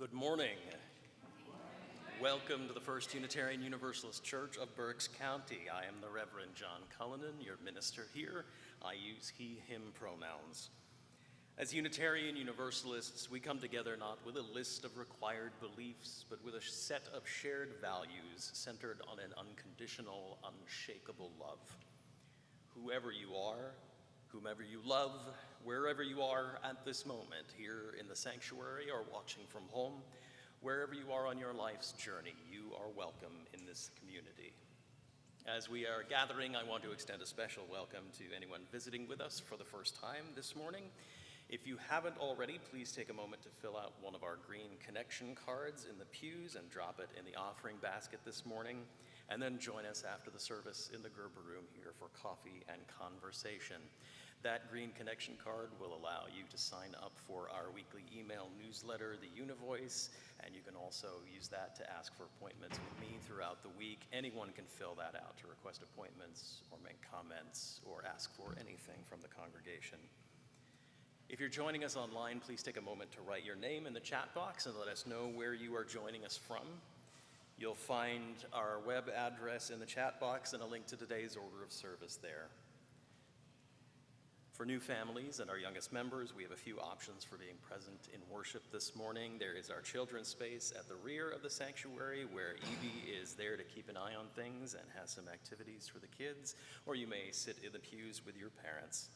Good morning. Welcome to the First Unitarian Universalist Church of Berks County. I am the Reverend John Cullinan, your minister here. I use he, him pronouns. As Unitarian Universalists, we come together not with a list of required beliefs, but with a set of shared values centered on an unconditional, unshakable love. Whoever you are, whomever you love, wherever you are at this moment, here in the sanctuary or watching from home, wherever you are on your life's journey, you are welcome in this community. As we are gathering, I want to extend a special welcome to anyone visiting with us for the first time this morning. If you haven't already, please take a moment to fill out one of our green connection cards in the pews and drop it in the offering basket this morning, and then join us after the service in the Gerber room here for coffee and conversation. That green connection card will allow you to sign up for our weekly email newsletter, The Univoice, and you can also use that to ask for appointments with me throughout the week. Anyone can fill that out to request appointments or make comments or ask for anything from the congregation. If you're joining us online, please take a moment to write your name in the chat box and let us know where you are joining us from. You'll find our web address in the chat box and a link to today's order of service there. For new families and our youngest members, we have a few options for being present in worship this morning. There is our children's space at the rear of the sanctuary where Evie is there to keep an eye on things and has some activities for the kids, or you may sit in the pews with your parents.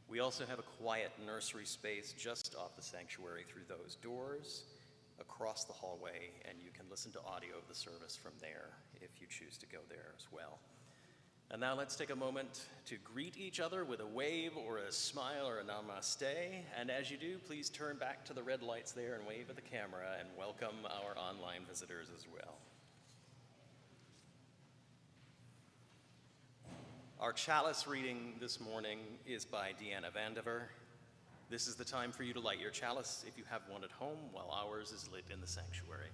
We also have a quiet nursery space just off the sanctuary through those doors, across the hallway, and you can listen to audio of the service from there if you choose to go there as well. And now let's take a moment to greet each other with a wave or a smile or a namaste. And as you do, please turn back to the red lights there and wave at the camera and welcome our online visitors as well. Our chalice reading this morning is by Deanna Vandiver. This is the time for you to light your chalice if you have one at home, while ours is lit in the sanctuary.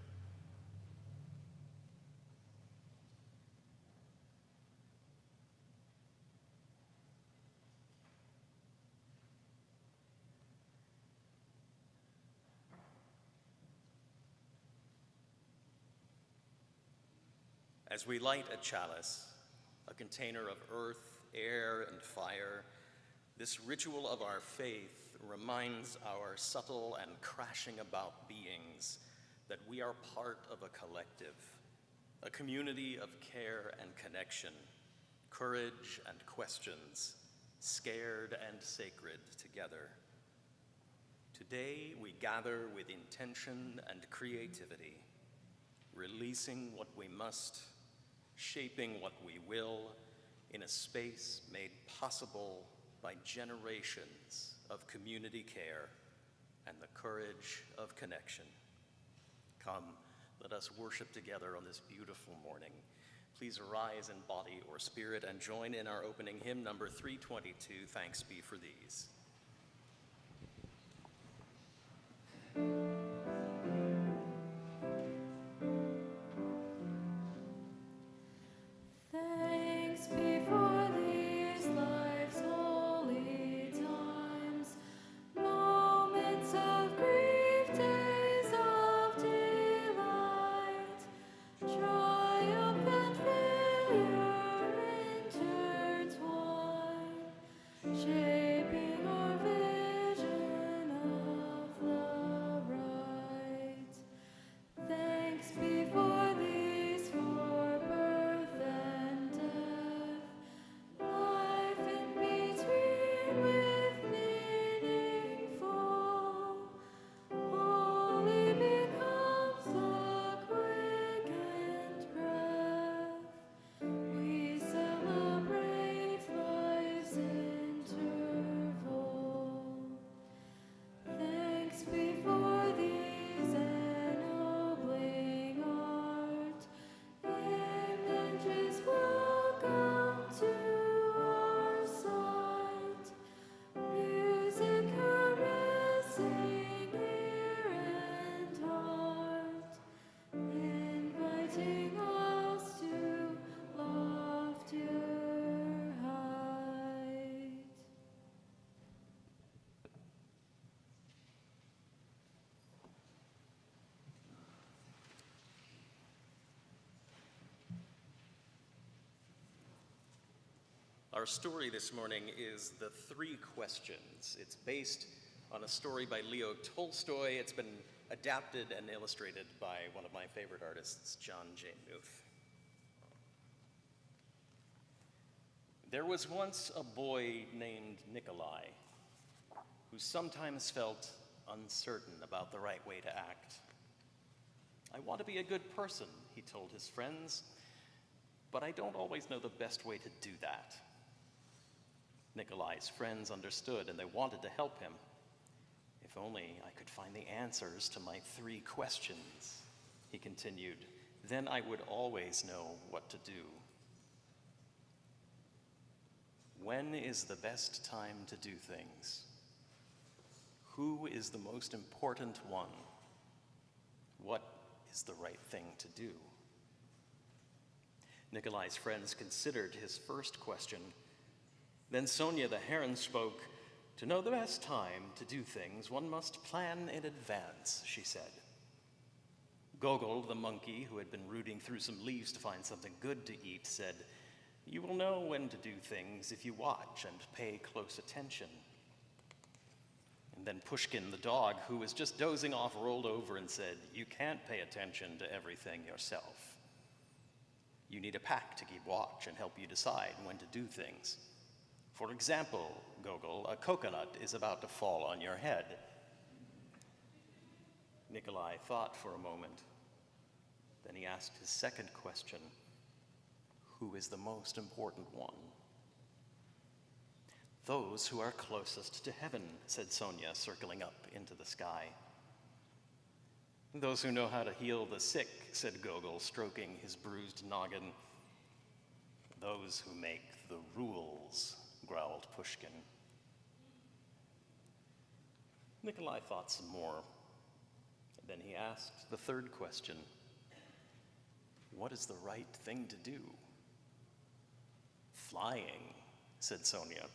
As we light a chalice, a container of earth, air, and fire, this ritual of our faith reminds our subtle and crashing about beings that we are part of a collective, a community of care and connection, courage and questions, scared and sacred together. Today, we gather with intention and creativity, releasing what we must, shaping what we will in a space made possible by generations of community care and the courage of connection. Come, let us worship together on this beautiful morning. Please arise in body or spirit and join in our opening hymn number 322, Thanks Be for These. Shaping Our story this morning is The Three Questions. It's based on a story by Leo Tolstoy. It's been adapted and illustrated by one of my favorite artists, John J. Muth. There was once a boy named Nikolai who sometimes felt uncertain about the right way to act. I want to be a good person, he told his friends, but I don't always know the best way to do that. Nikolai's friends understood and they wanted to help him. If only I could find the answers to my 3 questions, he continued, then I would always know what to do. When is the best time to do things? Who is the most important one? What is the right thing to do? Nikolai's friends considered his first question. Then Sonia the heron spoke. To know the best time to do things, one must plan in advance, she said. Gogol, the monkey, who had been rooting through some leaves to find something good to eat, said, you will know when to do things if you watch and pay close attention. And then Pushkin, the dog, who was just dozing off, rolled over and said, you can't pay attention to everything yourself. You need a pack to keep watch and help you decide when to do things. For example, Gogol, a coconut is about to fall on your head. Nikolai thought for a moment. Then he asked his second question, who is the most important one? Those who are closest to heaven, said Sonia, circling up into the sky. Those who know how to heal the sick, said Gogol, stroking his bruised noggin. Those who make the rules, growled Pushkin. Nikolai thought some more. Then he asked the third question. What is the right thing to do? Flying, said Sonia.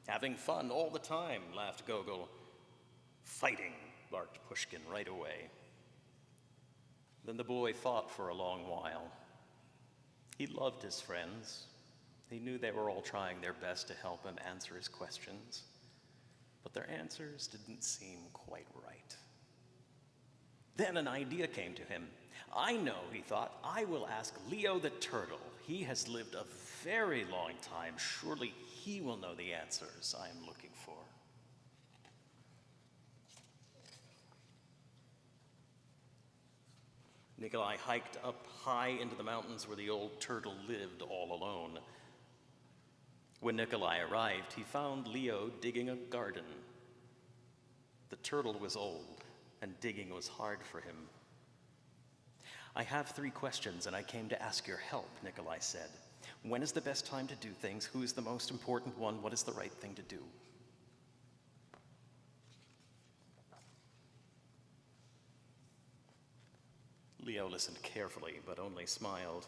Having fun all the time, laughed Gogol. Fighting, barked Pushkin right away. Then the boy thought for a long while. He loved his friends. He knew they were all trying their best to help him answer his questions, but their answers didn't seem quite right. Then an idea came to him. I know, he thought, I will ask Leo the turtle. He has lived a very long time. Surely he will know the answers I am looking for. Nikolai hiked up high into the mountains where the old turtle lived all alone. When Nikolai arrived, he found Leo digging a garden. The turtle was old, and digging was hard for him. I have 3 questions, and I came to ask your help, Nikolai said. When is the best time to do things? Who is the most important one? What is the right thing to do? Leo listened carefully, but only smiled.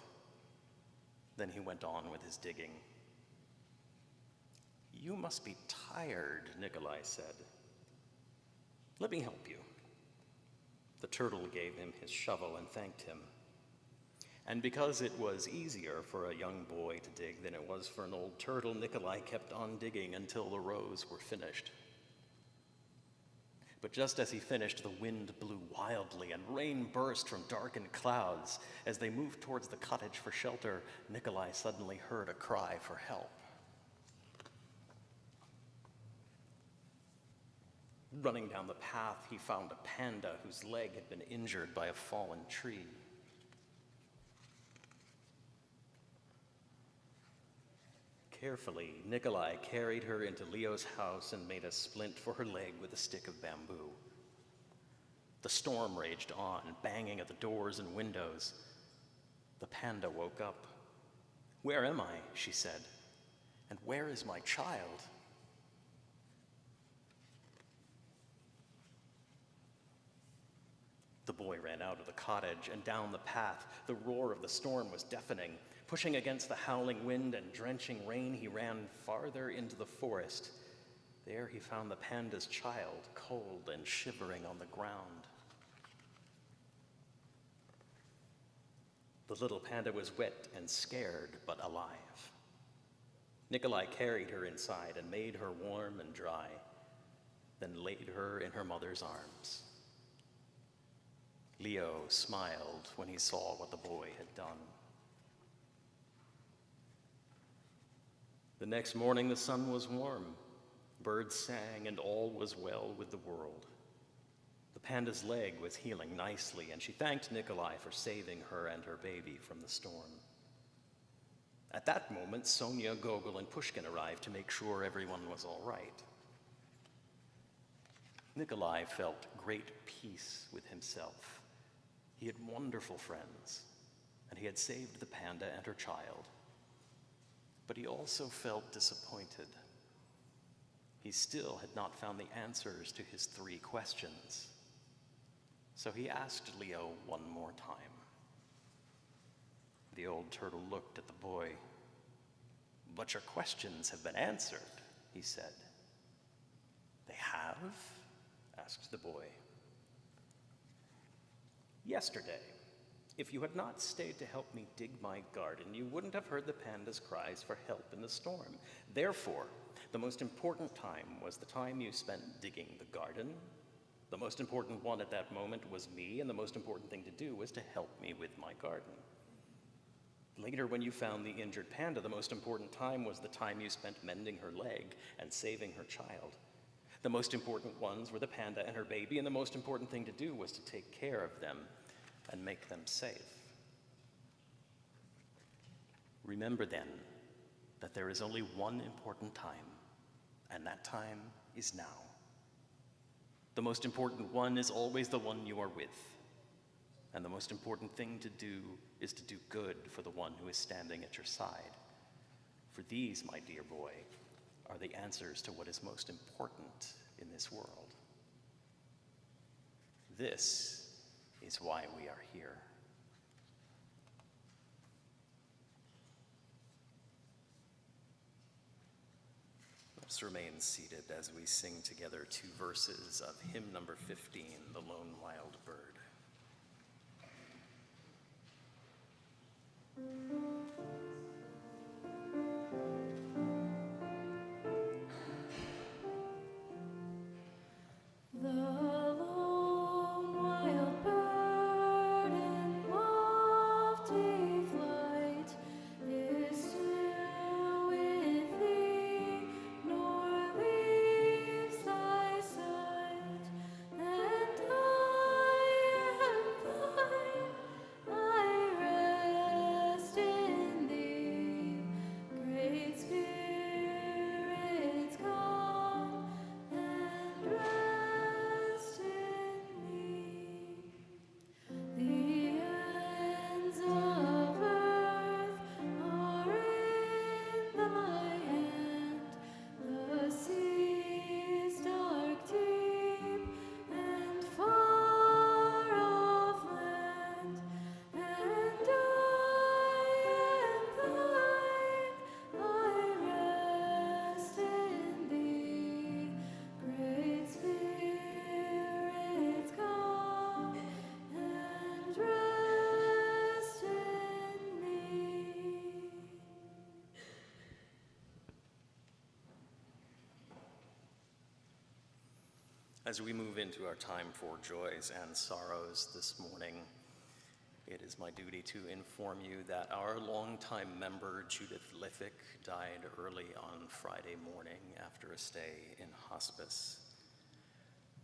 Then he went on with his digging. You must be tired, Nikolai said. Let me help you. The turtle gave him his shovel and thanked him. And because it was easier for a young boy to dig than it was for an old turtle, Nikolai kept on digging until the rows were finished. But just as he finished, the wind blew wildly and rain burst from darkened clouds. As they moved towards the cottage for shelter, Nikolai suddenly heard a cry for help. Running down the path, he found a panda whose leg had been injured by a fallen tree. Carefully, Nikolai carried her into Leo's house and made a splint for her leg with a stick of bamboo. The storm raged on, banging at the doors and windows. The panda woke up. Where am I? She said. And where is my child? The boy ran out of the cottage and down the path. The roar of the storm was deafening. Pushing against the howling wind and drenching rain, he ran farther into the forest. There he found the panda's child, cold and shivering on the ground. The little panda was wet and scared, but alive. Nikolai carried her inside and made her warm and dry, then laid her in her mother's arms. Leo smiled when he saw what the boy had done. The next morning the sun was warm, birds sang, and all was well with the world. The panda's leg was healing nicely, and she thanked Nikolai for saving her and her baby from the storm. At that moment, Sonia, Gogol, and Pushkin arrived to make sure everyone was all right. Nikolai felt great peace with himself. He had wonderful friends, and he had saved the panda and her child. But he also felt disappointed. He still had not found the answers to his 3 questions. So he asked Leo one more time. The old turtle looked at the boy. "But your questions have been answered," he said. "They have?" asked the boy. "Yesterday, if you had not stayed to help me dig my garden, you wouldn't have heard the panda's cries for help in the storm. Therefore, the most important time was the time you spent digging the garden. The most important one at that moment was me, and the most important thing to do was to help me with my garden. Later, when you found the injured panda, the most important time was the time you spent mending her leg and saving her child. The most important ones were the panda and her baby, and the most important thing to do was to take care of them and make them safe. Remember then that there is only one important time, and that time is now. The most important one is always the one you are with, and the most important thing to do is to do good for the one who is standing at your side. For these, my dear boy, are the answers to what is most important in this world. This is why we are here." Let's remain seated as we sing together 2 verses of hymn number 15, "The Lone Wild Bird." As we move into our time for joys and sorrows this morning, it is my duty to inform you that our longtime member, Judith Liffick, died early on Friday morning after a stay in hospice.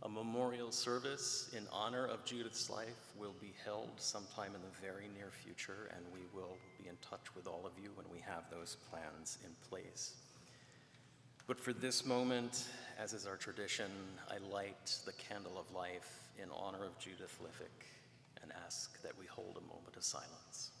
A memorial service in honor of Judith's life will be held sometime in the very near future, and we will be in touch with all of you when we have those plans in place. But for this moment, as is our tradition, I light the candle of life in honor of Judith Liffick and ask that we hold a moment of silence.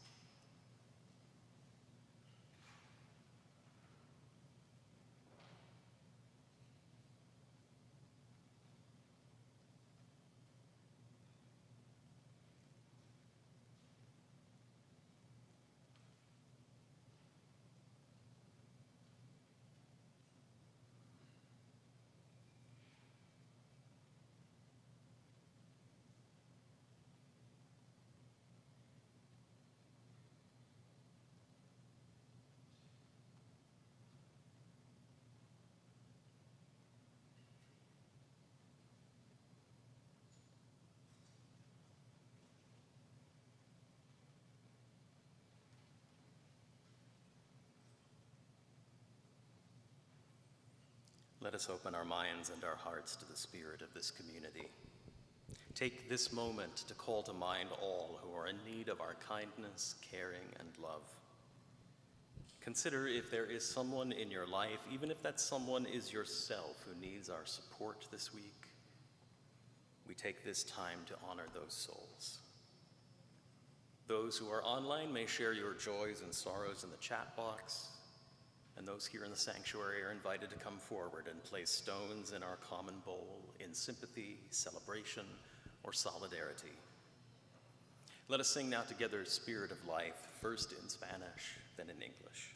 let us open our minds and our hearts to the spirit of this community. Take this moment to call to mind all who are in need of our kindness, caring, and love. Consider if there is someone in your life, even if that someone is yourself, who needs our support this week. We take this time to honor those souls. Those who are online may share your joys and sorrows in the chat box, and those here in the sanctuary are invited to come forward and place stones in our common bowl in sympathy, celebration, or solidarity. Let us sing now together Spirit of Life, first in Spanish, then in English.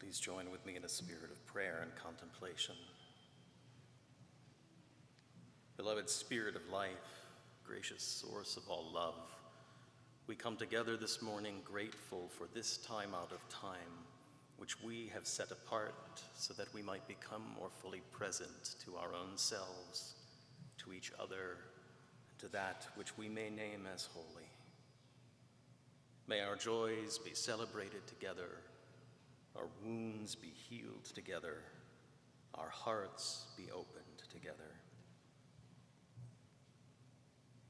Please join with me in a spirit of prayer and contemplation. Beloved Spirit of life, gracious source of all love, we come together this morning grateful for this time out of time, which we have set apart so that we might become more fully present to our own selves, to each other, and to that which we may name as holy. May our joys be celebrated together, our wounds be healed together, our hearts be opened together.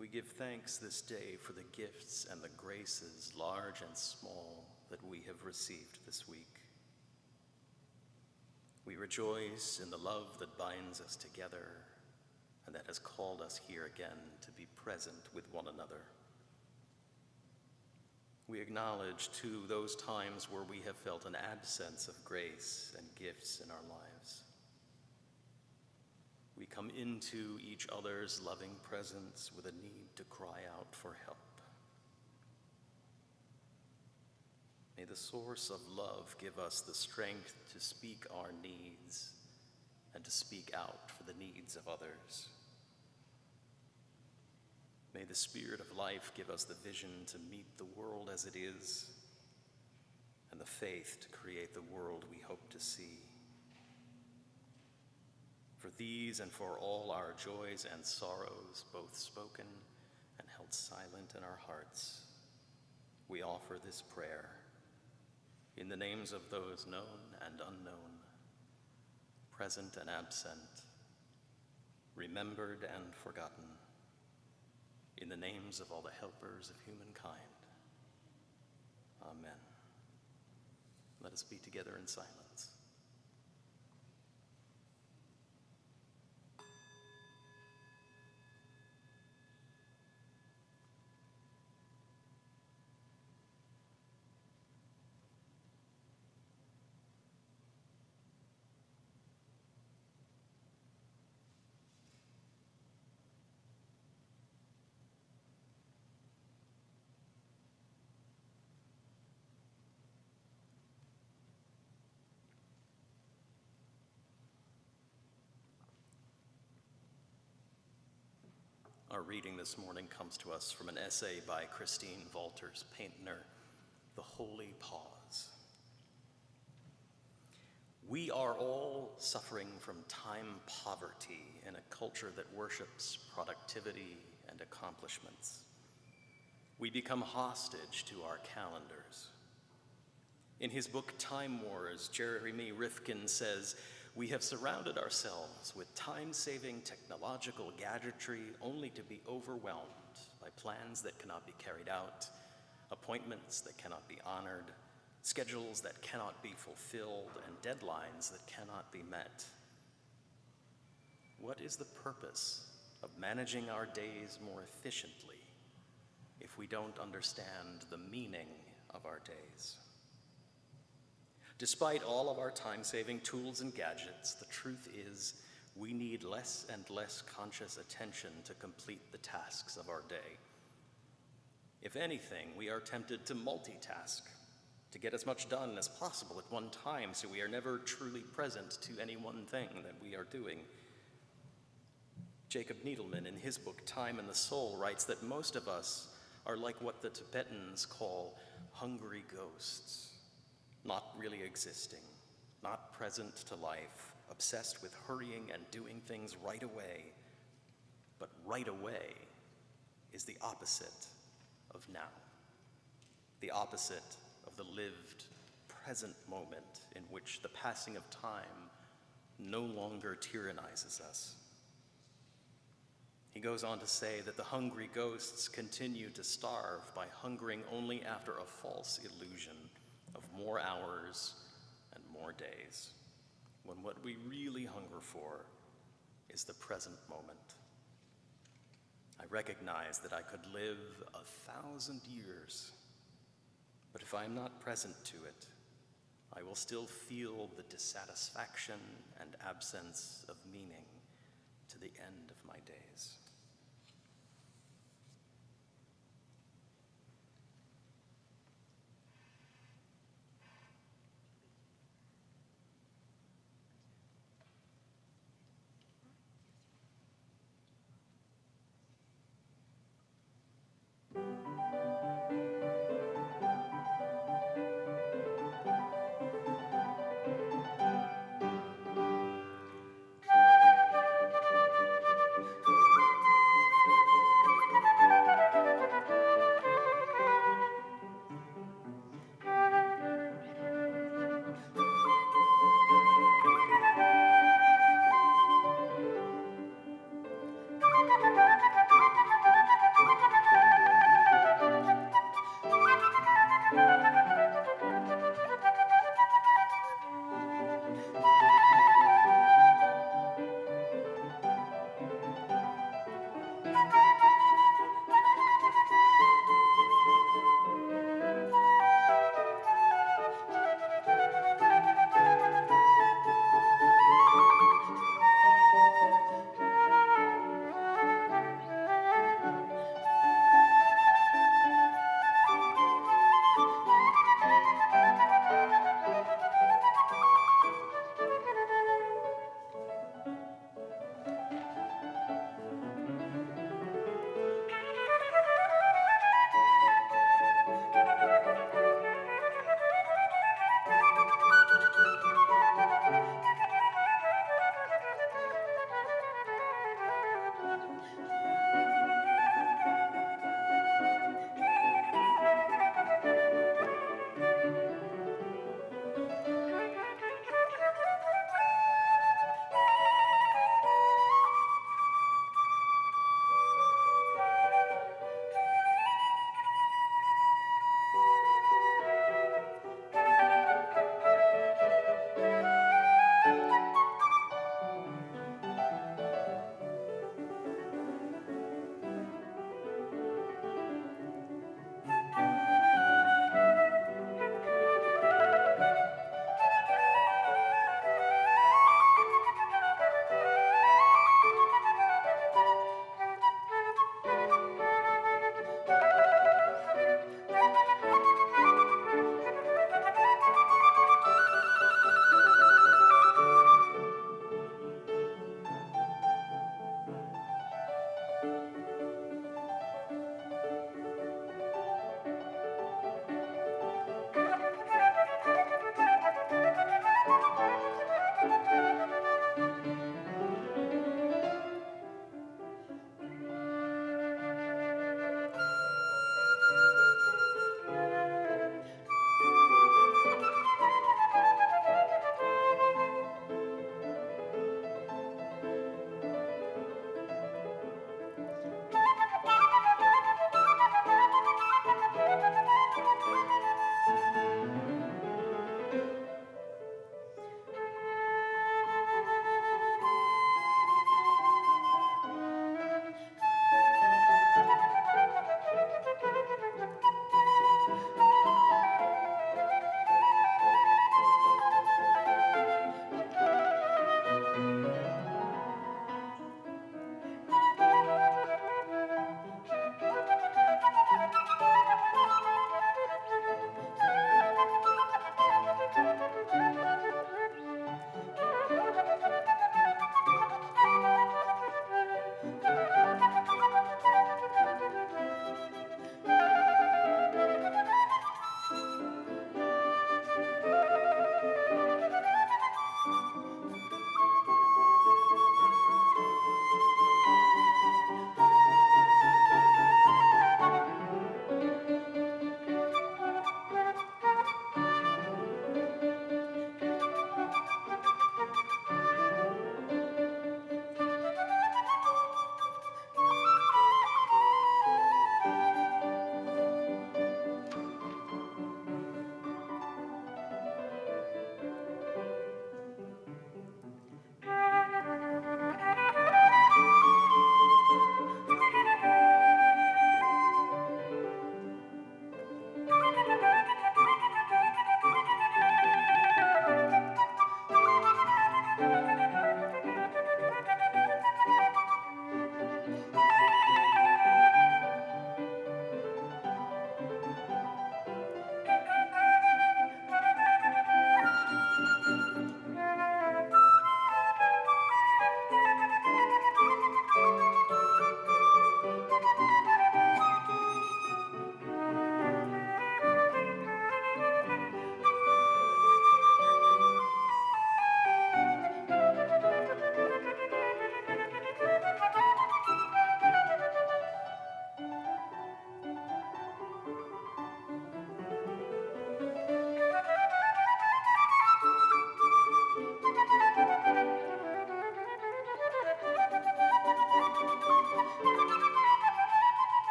We give thanks this day for the gifts and the graces, large and small, that we have received this week. We rejoice in the love that binds us together and that has called us here again to be present with one another. We acknowledge, too, those times where we have felt an absence of grace and gifts in our lives. We come into each other's loving presence with a need to cry out for help. May the source of love give us the strength to speak our needs and to speak out for the needs of others. May the Spirit of life give us the vision to meet the world as it is and the faith to create the world we hope to see. For these and for all our joys and sorrows, both spoken and held silent in our hearts, we offer this prayer in the names of those known and unknown, present and absent, remembered and forgotten, in the names of all the helpers of humankind. Amen. Let us be together in silence. Our reading this morning comes to us from an essay by Christine Walters Paintner, The Holy Pause. We are all suffering from time poverty in a culture that worships productivity and accomplishments. We become hostage to our calendars. In his book, Time Wars, Jeremy Rifkin says, "We have surrounded ourselves with time-saving technological gadgetry only to be overwhelmed by plans that cannot be carried out, appointments that cannot be honored, schedules that cannot be fulfilled, and deadlines that cannot be met. What is the purpose of managing our days more efficiently if we don't understand the meaning of our days? Despite all of our time-saving tools and gadgets, the truth is we need less and less conscious attention to complete the tasks of our day. If anything, we are tempted to multitask, to get as much done as possible at one time, so we are never truly present to any one thing that we are doing. Jacob Needleman, in his book Time and the Soul, writes that most of us are like what the Tibetans call hungry ghosts. Not really existing, not present to life, obsessed with hurrying and doing things right away. But right away is the opposite of now, the opposite of the lived present moment in which the passing of time no longer tyrannizes us. He goes on to say that the hungry ghosts continue to starve by hungering only after a false illusion of more hours and more days, when what we really hunger for is the present moment. I recognize that I could live 1,000 years, but if I am not present to it, I will still feel the dissatisfaction and absence of meaning to the end of my days.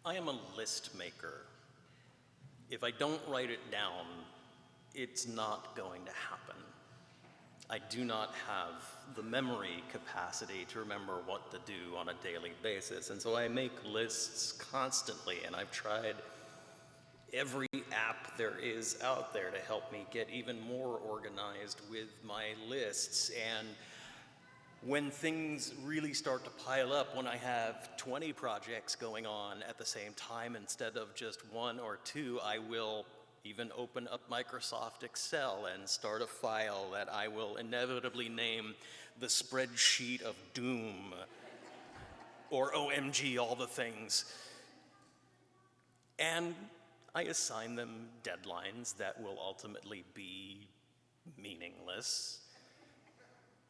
I am a list maker. If I don't write it down, it's not going to happen. I do not have the memory capacity to remember what to do on a daily basis, and so I make lists constantly, and I've tried every app there is out there to help me get even more organized with my lists. And when things really start to pile up, when I have 20 projects going on at the same time instead of just one or two, I will even open up Microsoft Excel and start a file that I will inevitably name the spreadsheet of doom, or OMG, all the things. And I assign them deadlines that will ultimately be meaningless.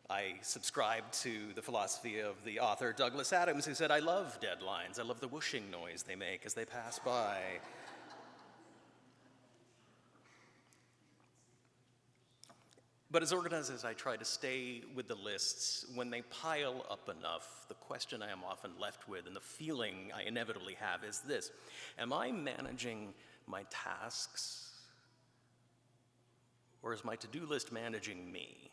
I subscribe to the philosophy of the author Douglas Adams, who said, "I love deadlines. I love the whooshing noise they make as they pass by." But as organized as I try to stay with the lists, when they pile up enough, the question I am often left with and the feeling I inevitably have is this: am I managing my tasks, or is my to-do list managing me?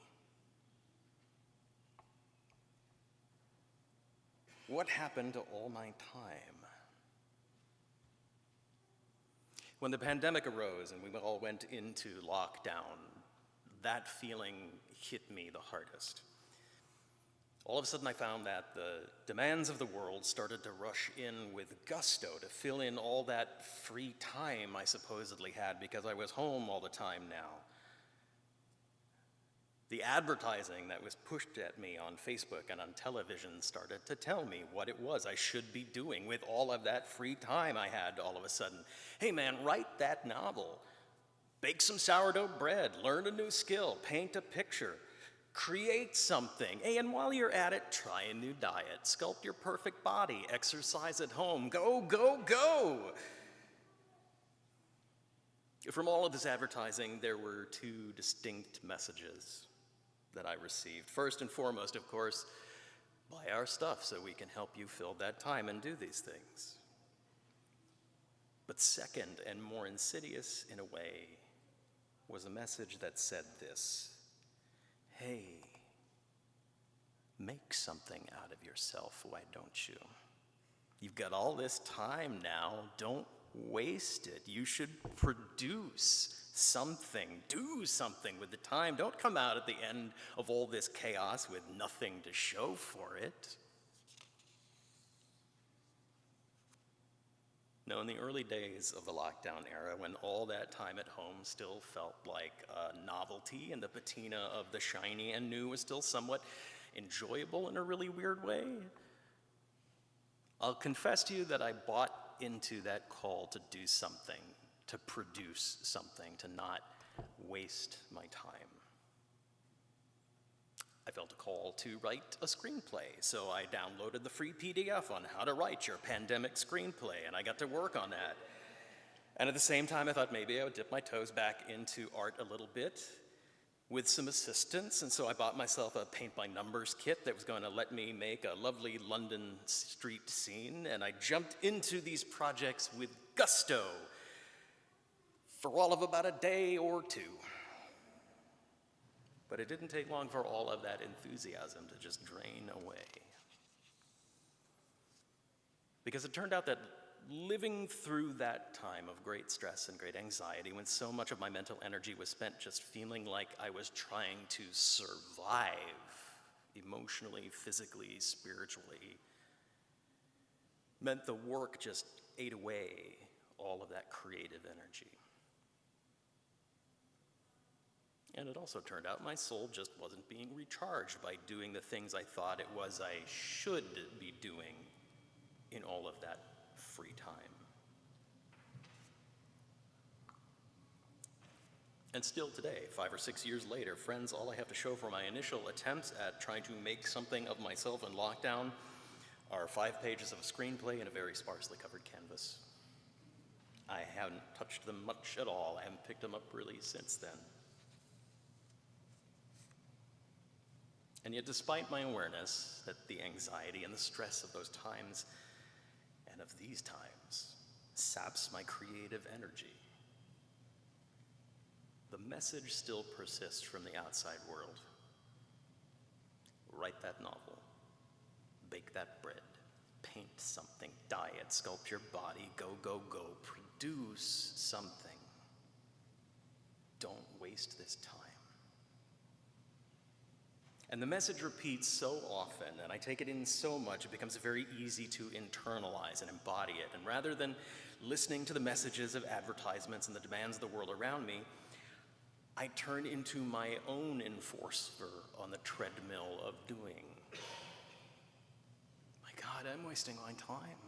What happened to all my time? When the pandemic arose and we all went into lockdown, that feeling hit me the hardest. All of a sudden I found that the demands of the world started to rush in with gusto to fill in all that free time I supposedly had because I was home all the time now. The advertising that was pushed at me on Facebook and on television started to tell me what it was I should be doing with all of that free time I had all of a sudden. Hey man, write that novel. Bake some sourdough bread, learn a new skill, paint a picture, create something. Hey, and while you're at it, try a new diet, sculpt your perfect body, exercise at home, go, go, go. From all of this advertising, there were two distinct messages that I received. First and foremost, of course, buy our stuff so we can help you fill that time and do these things. But second, and more insidious in a way, was a message that said this: hey, make something out of yourself, why don't you? You've got all this time now, don't waste it. You should produce something, do something with the time. Don't come out at the end of all this chaos with nothing to show for it. No, in the early days of the lockdown era, when all that time at home still felt like a novelty and the patina of the shiny and new was still somewhat enjoyable in a really weird way, I'll confess to you that I bought into that call to do something, to produce something, to not waste my time. I felt a call to write a screenplay, so I downloaded the free PDF on how to write your pandemic screenplay, and I got to work on that. And at the same time, I thought maybe I would dip my toes back into art a little bit with some assistance, and so I bought myself a paint-by-numbers kit that was going to let me make a lovely London street scene, and I jumped into these projects with gusto for all of about a day or two. But it didn't take long for all of that enthusiasm to just drain away. Because it turned out that living through that time of great stress and great anxiety, when so much of my mental energy was spent just feeling like I was trying to survive emotionally, physically, spiritually, meant the work just ate away all of that creative energy. And it also turned out my soul just wasn't being recharged by doing the things I thought it was I should be doing in all of that free time. And still today, 5 or 6 years later, friends, all I have to show for my initial attempts at trying to make something of myself in lockdown are 5 pages of a screenplay and a very sparsely covered canvas. I haven't touched them much at all. I haven't picked them up really since then. And yet, despite my awareness that the anxiety and the stress of those times and of these times saps my creative energy. The message still persists from the outside world. Write that novel, bake that bread, paint something, dye it, sculpt your body, go, go, go, produce something. Don't waste this time. And the message repeats so often, and I take it in so much, it becomes very easy to internalize and embody it. And rather than listening to the messages of advertisements and the demands of the world around me, I turn into my own enforcer on the treadmill of doing. My God, I'm wasting my time.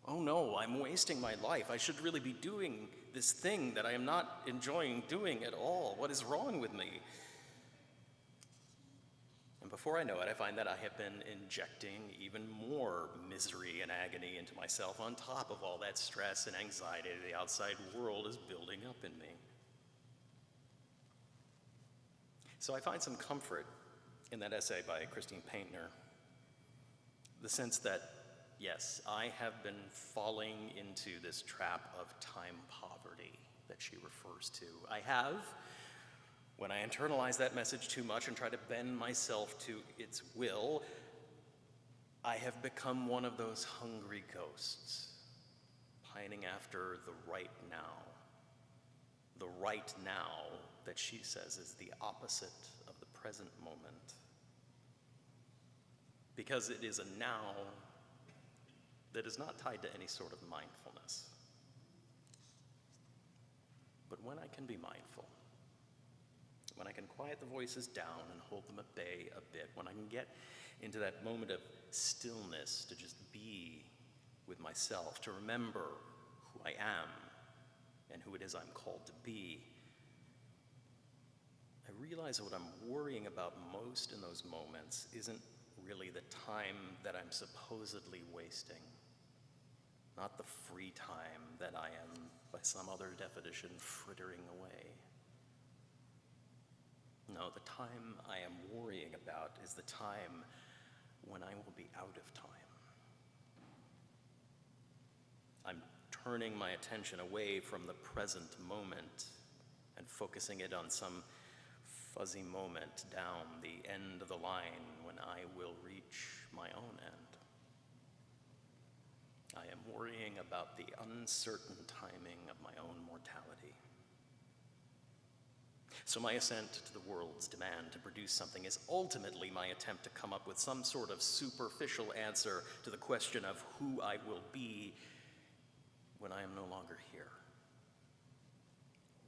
Oh no, I'm wasting my life. I should really be doing this thing that I am not enjoying doing at all. What is wrong with me? And before I know it, I find that I have been injecting even more misery and agony into myself on top of all that stress and anxiety the outside world is building up in me. So I find some comfort in that essay by Christine Paintner, the sense that, yes, I have been falling into this trap of time poverty that she refers to. I have, when I internalize that message too much and try to bend myself to its will, I have become one of those hungry ghosts, pining after the right now. The right now that she says is the opposite of the present moment. Because it is a now that is not tied to any sort of mindfulness. But when I can be mindful, when I can quiet the voices down and hold them at bay a bit, when I can get into that moment of stillness to just be with myself, to remember who I am and who it is I'm called to be, I realize that what I'm worrying about most in those moments isn't really the time that I'm supposedly wasting, not the free time that I am, by some other definition, frittering away. No, the time I am worrying about is the time when I will be out of time. I'm turning my attention away from the present moment and focusing it on some fuzzy moment down the end of the line when I will reach my own end. I am worrying about the uncertain timing of my own mortality. So my assent to the world's demand to produce something is ultimately my attempt to come up with some sort of superficial answer to the question of who I will be when I am no longer here.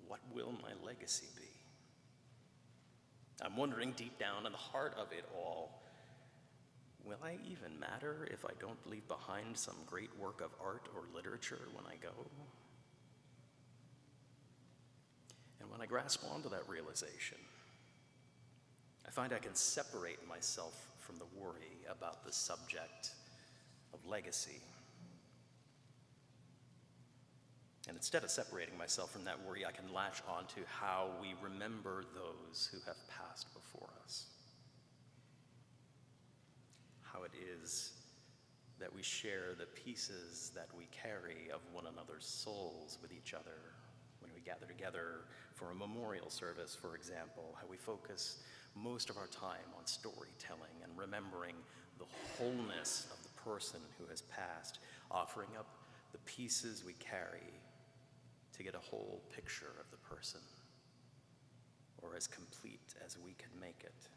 What will my legacy be? I'm wondering deep down in the heart of it all, will I even matter if I don't leave behind some great work of art or literature when I go? And when I grasp onto that realization, I find I can separate myself from the worry about the subject of legacy. And instead of separating myself from that worry, I can latch onto how we remember those who have passed before us. How it is that we share the pieces that we carry of one another's souls with each other when we gather together for a memorial service, for example, how we focus most of our time on storytelling and remembering the wholeness of the person who has passed, offering up the pieces we carry to get a whole picture of the person, or as complete as we can make it.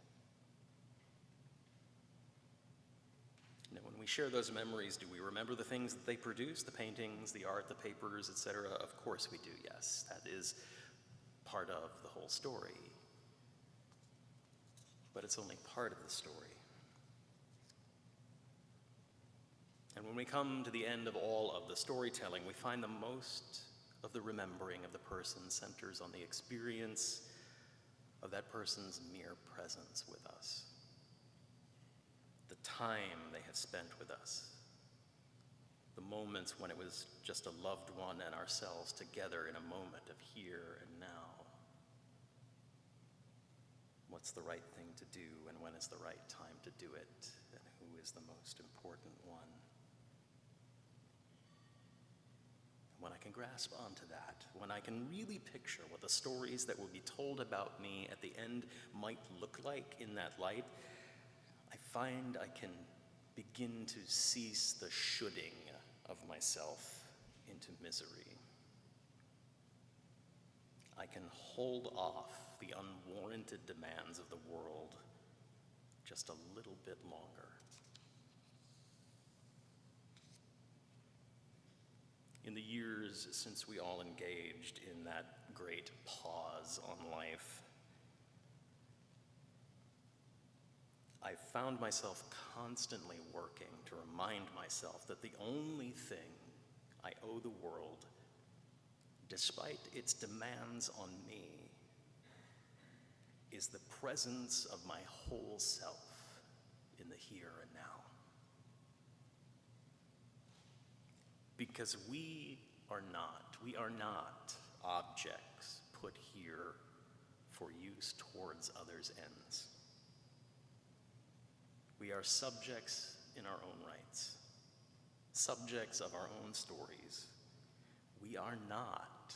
Now, when we share those memories, do we remember the things that they produce, the paintings, the art, the papers, etc.? Of course we do, yes. That is part of the whole story. But it's only part of the story. And when we come to the end of all of the storytelling, we find the most of the remembering of the person centers on the experience of that person's mere presence with us, the time they have spent with us, the moments when it was just a loved one and ourselves together in a moment of here and now. What's the right thing to do, and when is the right time to do it, and who is the most important one? I can grasp onto that, when I can really picture what the stories that will be told about me at the end might look like in that light, I find I can begin to cease the shoulding of myself into misery. I can hold off the unwarranted demands of the world just a little bit longer. In the years since we all engaged in that great pause on life, I found myself constantly working to remind myself that the only thing I owe the world, despite its demands on me, is the presence of my whole self in the here and now. Because we are not objects put here for use towards others' ends. We are subjects in our own rights, subjects of our own stories. We are not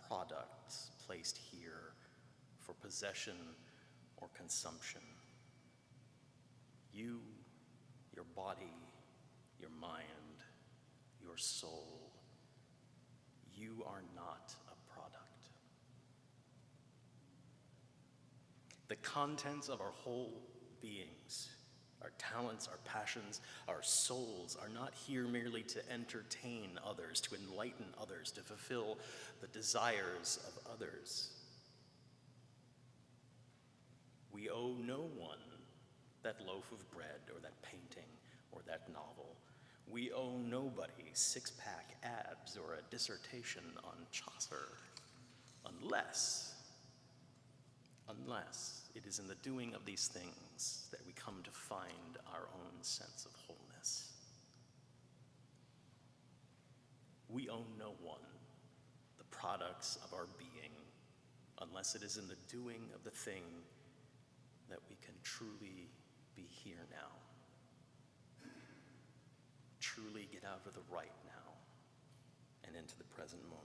products placed here for possession or consumption. You, your body, your mind, your soul, you are not a product. The contents of our whole beings, our talents, our passions, our souls are not here merely to entertain others, to enlighten others, to fulfill the desires of others. We owe no one that loaf of bread or that painting or that novel. We owe nobody six-pack abs or a dissertation on Chaucer, unless it is in the doing of these things that we come to find our own sense of wholeness. We owe no one the products of our being, unless it is in the doing of the thing that we can truly be here now, truly get out of the right now and into the present moment.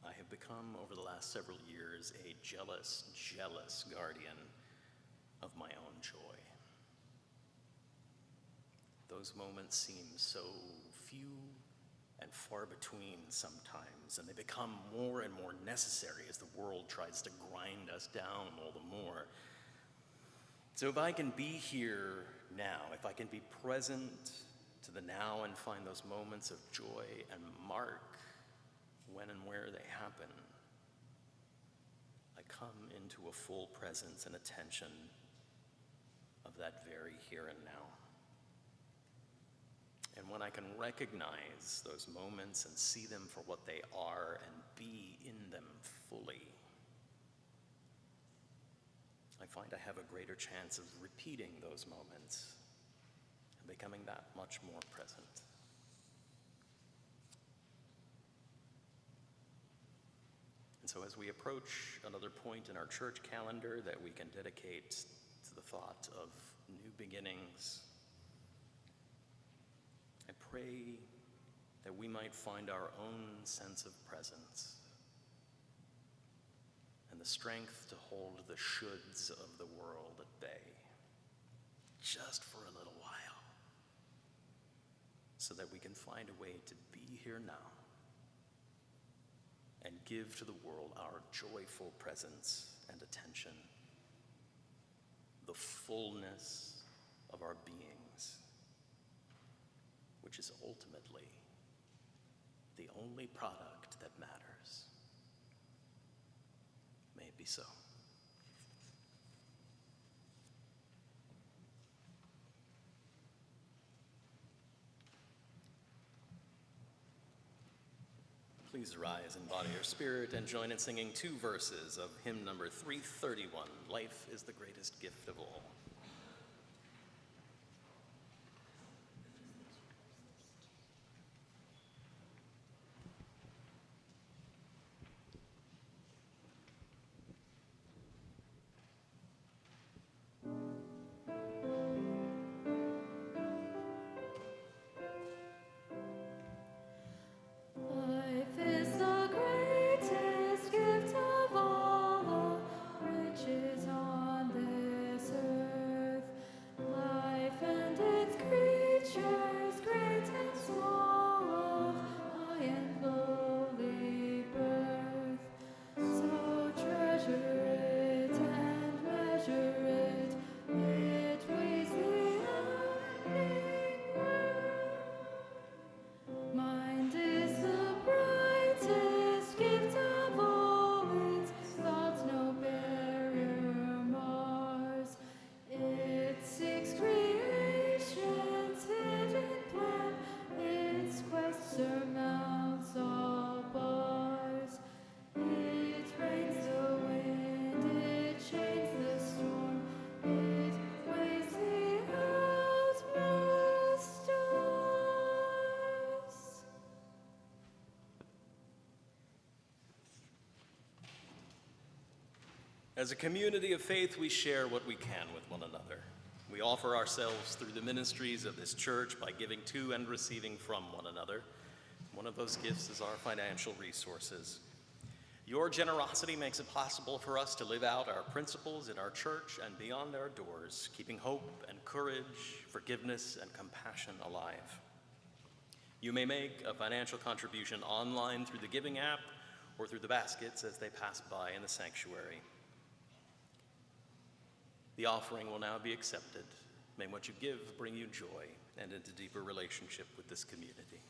I have become, over the last several years, a jealous guardian of my own joy. Those moments seem so few and far between sometimes, and they become more and more necessary as the world tries to grind us down all the more. So if I can be here now, if I can be present to the now and find those moments of joy and mark when and where they happen, I come into a full presence and attention of that very here and now. And when I can recognize those moments and see them for what they are and be in them fully, I find I have a greater chance of repeating those moments and becoming that much more present. And so as we approach another point in our church calendar that we can dedicate to the thought of new beginnings, I pray that we might find our own sense of presence and the strength to hold the shoulds of the world at bay, just for a little while, so that we can find a way to be here now and give to the world our joyful presence and attention, the fullness of our beings, which is ultimately the only product that matters. May it be so. Please rise in body or spirit and join in singing two verses of hymn number 331, Life is the Greatest Gift of All. As a community of faith, we share what we can with one another. We offer ourselves through the ministries of this church by giving to and receiving from one another. One of those gifts is our financial resources. Your generosity makes it possible for us to live out our principles in our church and beyond our doors, keeping hope and courage, forgiveness and compassion alive. You may make a financial contribution online through the Giving app or through the baskets as they pass by in the sanctuary. The offering will now be accepted. May what you give bring you joy and into deeper relationship with this community.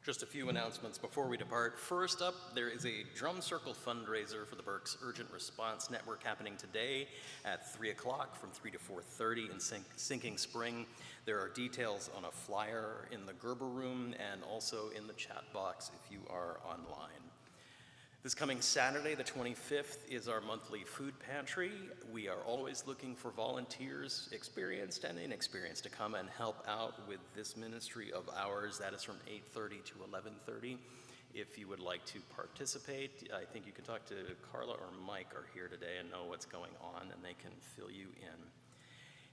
Just a few announcements before we depart. First up, there is a drum circle fundraiser for the Berks Urgent Response Network happening today at 3 o'clock from 3 to 4:30 in Sinking Spring. There are details on a flyer in the Gerber room and also in the chat box if you are online. This coming Saturday, the 25th, is our monthly food pantry. We are always looking for volunteers, experienced and inexperienced, to come and help out with this ministry of ours. That is from 8:30 to 11:30. If you would like to participate, I think you can talk to Carla or Mike are here today and know what's going on, and they can fill you in.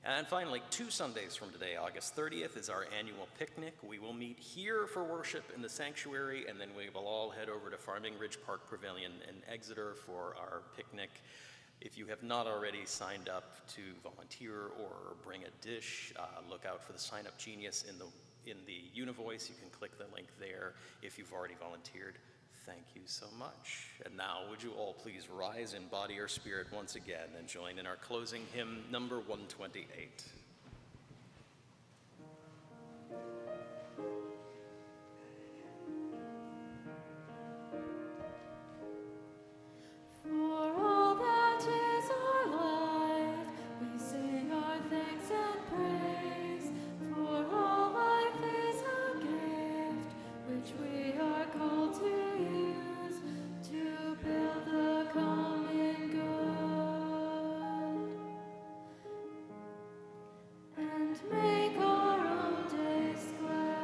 And finally, 2 Sundays from today, August 30th, is our annual picnic. We will meet here for worship in the sanctuary, and then we will all head over to Farming Ridge Park Pavilion in Exeter for our picnic. If you have not already signed up to volunteer or bring a dish, look out for the Sign Up Genius in the Univoice. You can click the link there if you've already volunteered. Thank you so much. And now, would you all please rise in body or spirit once again and join in our closing hymn, number 128. Make our own days glad.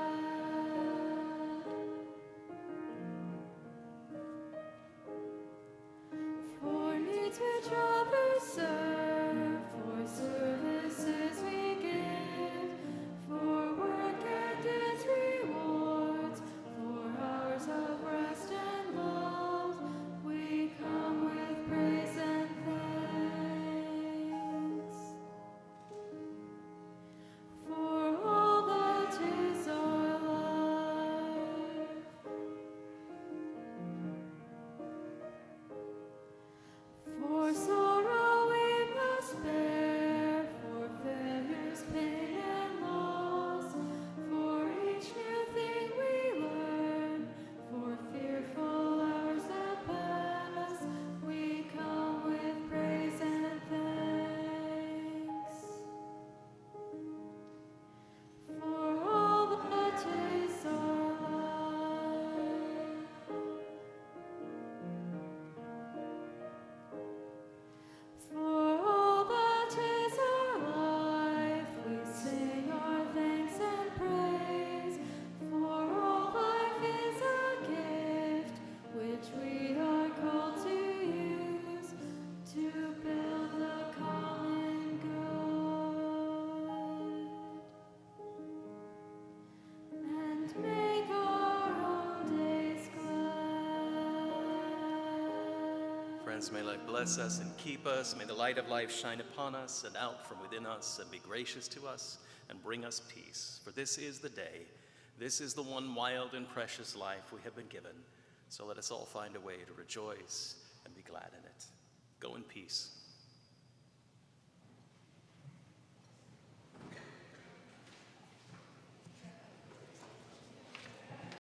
us. May life bless us and keep us. May the light of life shine upon us and out from within us and be gracious to us and bring us peace. For this is the day. This is the one wild and precious life we have been given. So let us all find a way to rejoice and be glad in it. Go in peace.